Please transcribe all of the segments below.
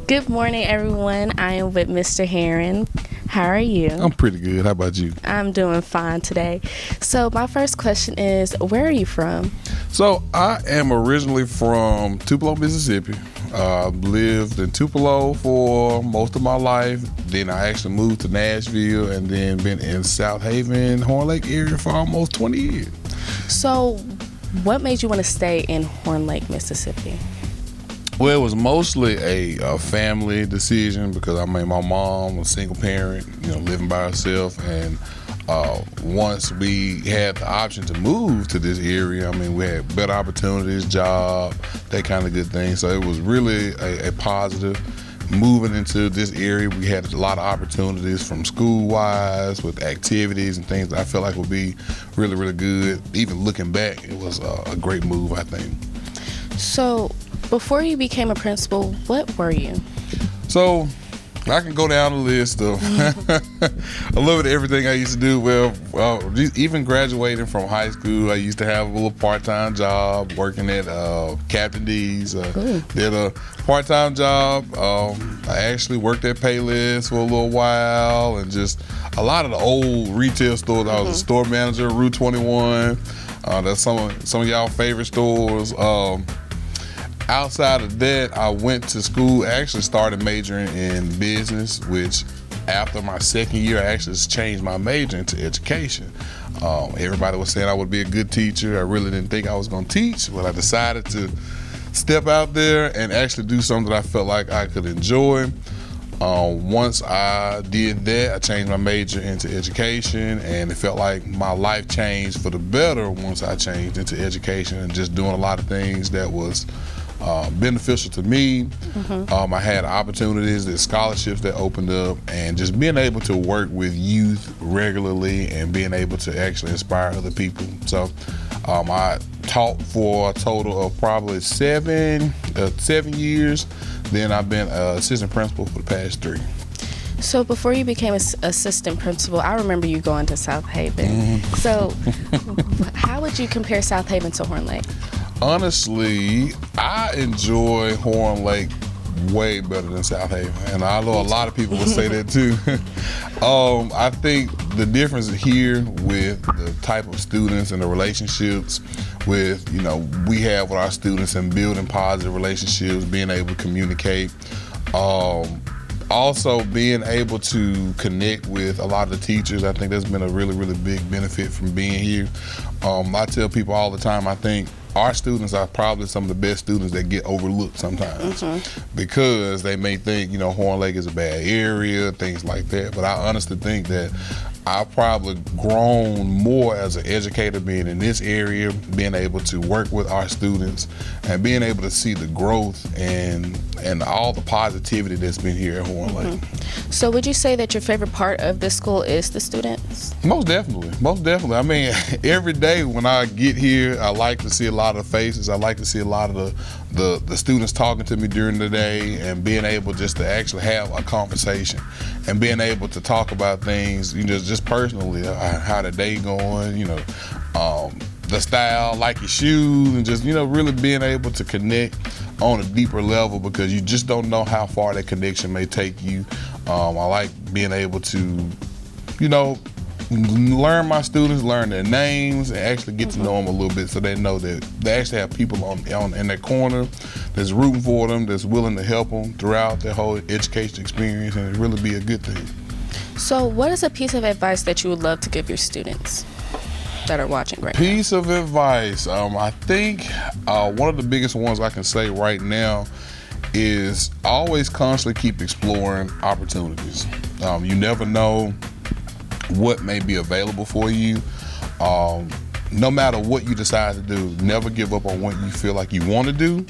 Good morning, everyone. I am with Mr. Herron. How are you? I'm pretty good. How about you? I'm doing fine today. So my first question is, where are you from? So I am originally from Tupelo, Mississippi. Lived in Tupelo for most of my life. Then I actually moved to Nashville and then been in South Haven, Horn Lake area for almost 20 years. So what made you want to stay in Horn Lake, Mississippi? Well, it was mostly a family decision because my mom was a single parent, living by herself, and once we had the option to move to this area, we had better opportunities, job, that kind of good thing. So it was really a positive. Moving into this area, we had a lot of opportunities from school-wise with activities and things that I felt like would be really, really good. Even looking back, it was a great move, I think. So before you became a principal, what were you? So I can go down the list of a little bit of everything I used to do. Well, even graduating from high school, I used to have a little part-time job working at Captain D's. Did a part-time job. I actually worked at Payless for a little while, and just a lot of the old retail stores. I was a store manager at Route 21. That's some of y'all favorite stores. Outside of that, I went to school, actually started majoring in business, which after my second year, I actually changed my major into education. Everybody was saying I would be a good teacher. I really didn't think I was going to teach, but I decided to step out there and actually do something that I felt like I could enjoy. Once I did that, I changed my major into education, and it felt like my life changed for the better once I changed into education and just doing a lot of things that was beneficial to me. I had opportunities, the scholarships that opened up, and just being able to work with youth regularly and being able to actually inspire other people. So I taught for a total of probably seven years. Then I've been assistant principal for the past 3. So before you became an assistant principal, I remember you going to South Haven. So how would you compare South Haven to Horn Lake? Honestly, I enjoy Horn Lake way better than South Haven, and I know a lot of people would say that too. I think the difference here with the type of students and the relationships with, we have with our students and building positive relationships, being able to communicate. Also being able to connect with a lot of the teachers, I think that's been a really, really big benefit from being here. I tell people all the time, I think our students are probably some of the best students that get overlooked sometimes because they may think, Horn Lake is a bad area, things like that. But I honestly think that I've probably grown more as an educator being in this area, being able to work with our students and being able to see the growth and all the positivity that's been here at Horn Lake. So would you say that your favorite part of this school is the students? Most definitely. Every day when I get here, I like to see a lot of faces. I like to see a lot of the students talking to me during the day and being able just to actually have a conversation and being able to talk about things, just personally, how the day going, the style, like your shoes, and just, really being able to connect on a deeper level because you just don't know how far that connection may take you. I like being able to, learn my students, learn their names, and actually get to know them a little bit so they know that they actually have people in their corner that's rooting for them, that's willing to help them throughout their whole education experience, and it really be a good thing. So what is a piece of advice that you would love to give your students that are watching right now? Piece of advice, I think one of the biggest ones I can say right now is always constantly keep exploring opportunities. You never know what may be available for you. No matter what you decide to do, never give up on what you feel like you want to do,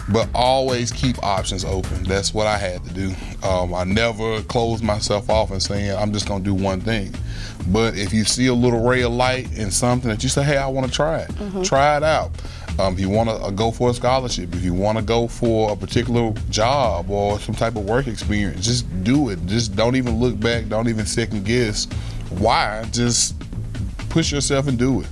but always keep options open. That's what I had to do. I never closed myself off and saying, I'm just going to do one thing. But if you see a little ray of light in something that you say, hey, I want to try it, try it out. If you want to go for a scholarship, if you want to go for a particular job or some type of work experience, just do it. Just don't even look back. Don't even second guess why. Just push yourself and do it.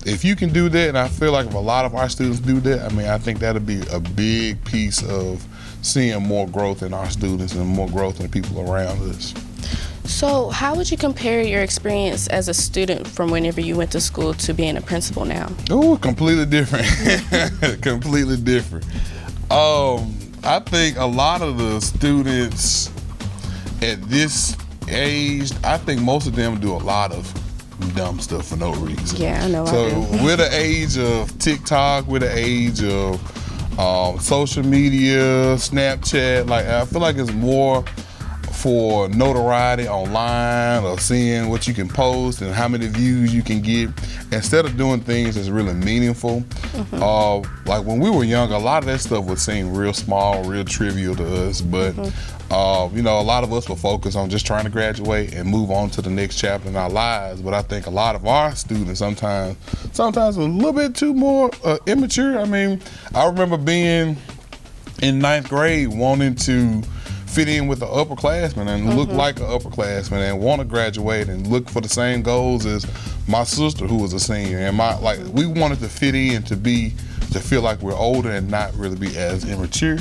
If you can do that, and I feel like if a lot of our students do that, I think that'll be a big piece of seeing more growth in our students and more growth in the people around us. So how would you compare your experience as a student from whenever you went to school to being a principal now? Oh, completely different. Completely different. I think a lot of the students at this age, I think most of them do a lot of dumb stuff for no reason. Yeah, I know. So I do. we're the age of TikTok, we're the age of social media, Snapchat. Like, I feel like it's more for notoriety online or seeing what you can post and how many views you can get, instead of doing things that's really meaningful. Like when we were young, a lot of that stuff would seem real small, real trivial to us, but you know, a lot of us were focused on just trying to graduate and move on to the next chapter in our lives. But I think a lot of our students sometimes a little bit too more immature. I mean, I remember being in 9th grade wanting to fit in with the upperclassmen and look like an upperclassman and want to graduate and look for the same goals as my sister who was a senior. And we wanted to fit in to feel like we're older and not really be as immature.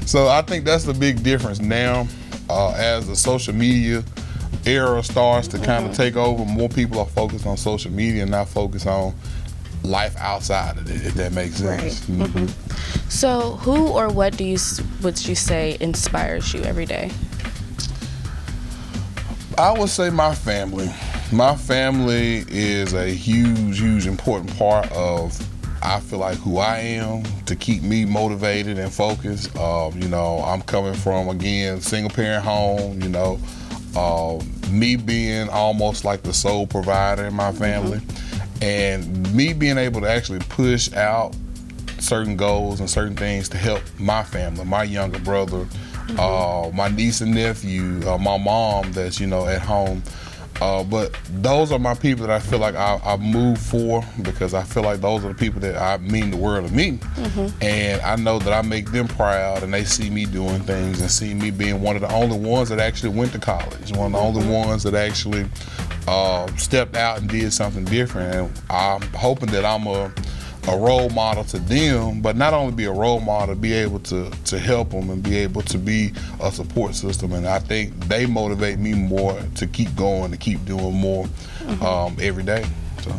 So I think that's the big difference now. As the social media era starts to kind of take over, more people are focused on social media and not focused on life outside of it, if that makes sense. Right. So who or what would you say inspires you every day? I would say my family. My family is a huge important part of, I feel like, who I am, to keep me motivated and focused. You know, I'm coming from, again, single parent home, you know, me being almost like the sole provider in my family, and me being able to actually push out certain goals and certain things to help my family, my younger brother, my niece and nephew, my mom that's, you know, at home. But those are my people that I feel like I move for, because I feel like those are the people that I mean the world to me. And I know that I make them proud, and they see me doing things and see me being one of the only ones that actually went to college, one of the only ones that actually stepped out and did something different. And I'm hoping that I'm a role model to them, but not only be a role model, be able to help them and be able to be a support system. And I think they motivate me more to keep going, to keep doing more every day. So,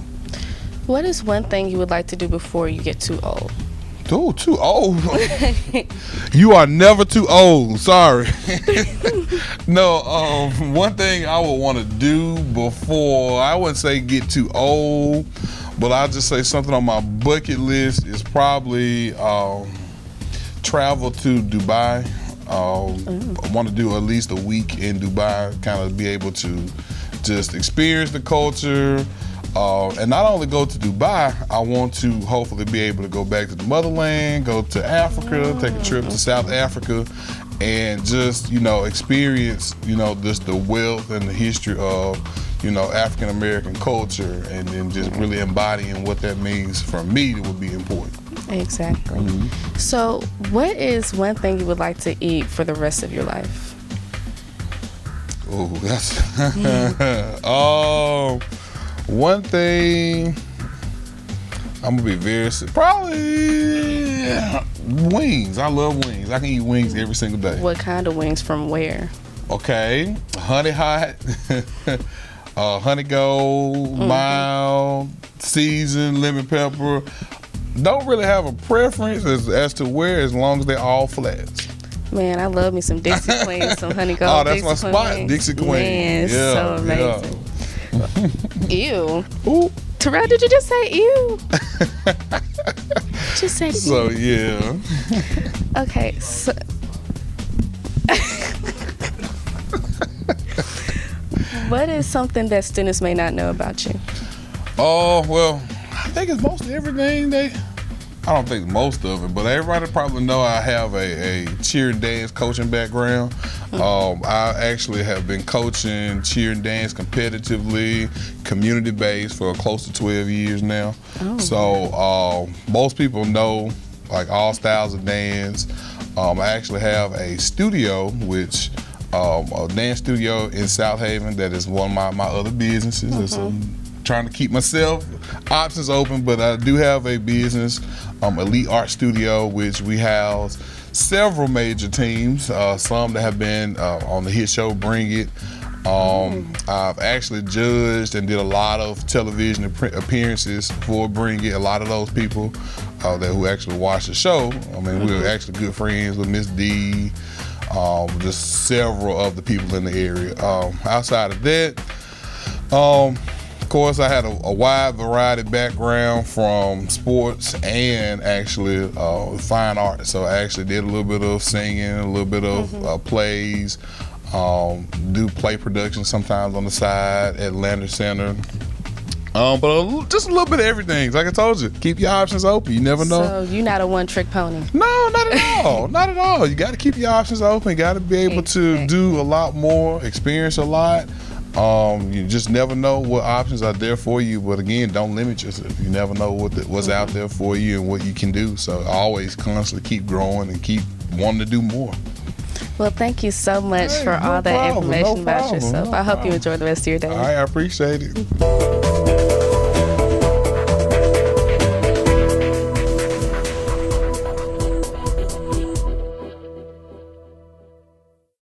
what is one thing you would like to do before you get too old? Ooh, too old? You are never too old. Sorry. No, one thing I would want to do before, I wouldn't say get too old, but I'll just say something on my bucket list is probably travel to Dubai. I want to do at least a week in Dubai, kind of be able to just experience the culture. And not only go to Dubai, I want to hopefully be able to go back to the motherland, go to Africa, take a trip to South Africa, and just, you know, experience, you know, just the wealth and the history of, you know, African American culture, and then just really embodying what that means for me would be important. Exactly. So what is one thing you would like to eat for the rest of your life? Oh, that's one thing, I'm gonna be very probably wings. I love wings. I can eat wings every single day. What kind of wings? From where? Okay, honey hot, honey gold, mild, seasoned, lemon pepper. Don't really have a preference as to where, as long as they're all flats. Man, I love me some Dixie Queen, some honey gold. Oh, that's Dixie my spot, Queen. Dixie Queen. Man, yeah, so amazing. Yeah. Ew. Ooh. Terrell, did you just say ew? Just said ew. So, yeah. Okay, so what is something that students may not know about you? Oh, well, I think it's mostly everything I don't think most of it, but everybody probably know I have a cheer and dance coaching background. I actually have been coaching cheer and dance competitively, community-based for close to 12 years now. So most people know like all styles of dance. I actually have a studio, which a dance studio in South Haven that is one of my other businesses. It's a trying to keep myself options open, but I do have a business, Elite Art Studio, which we house several major teams, some that have been on the hit show Bring It. I've actually judged and did a lot of television appearances for Bring It. A lot of those people who actually watch the show, I mean, we were actually good friends with Miss D, just several of the people in the area. Outside of that, of course, I had a wide variety background from sports and actually fine art. So I actually did a little bit of singing, a little bit of plays, do play production sometimes on the side at Atlanta Center. But just a little bit of everything. Like I told you, keep your options open. You never know. So you're not a one-trick pony? No, not at all. Not at all. You got to keep your options open. You got to be able to do a lot more, experience a lot. You just never know what options are there for you. But again, don't limit yourself. You never know what's out there for you and what you can do. So always constantly keep growing and keep wanting to do more. Well, thank you so much for all that information about yourself. I hope you enjoy the rest of your day. I appreciate it.